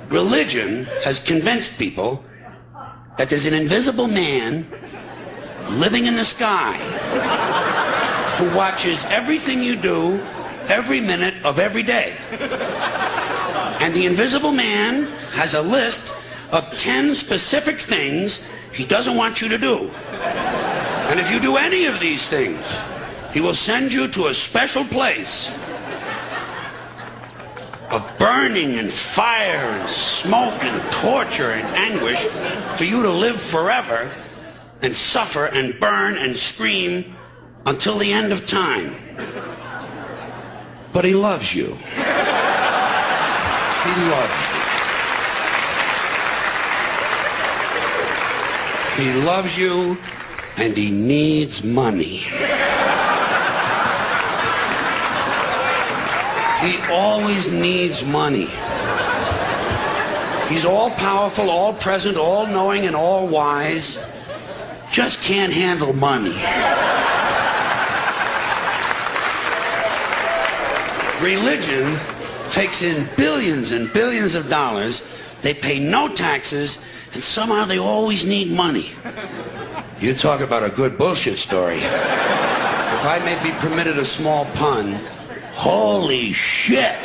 Religion has convinced people that there's an invisible man living in the sky who watches everything you do every minute of every day. And the invisible man has a list of 10 specific things he doesn't want you to do. And if you do any of these things, he will send you to a special place of burning and fire and smoke and torture and anguish for you to live forever and suffer and burn and scream until the end of time. But he loves you. He loves you. He loves you, and he needs money. He always needs money. He's all-powerful, all-present, all-knowing, and all-wise. Just can't handle money. Religion takes in billions and billions of dollars. They pay no taxes, and somehow they always need money. You talk about a good bullshit story. If I may be permitted a small pun, holy shit!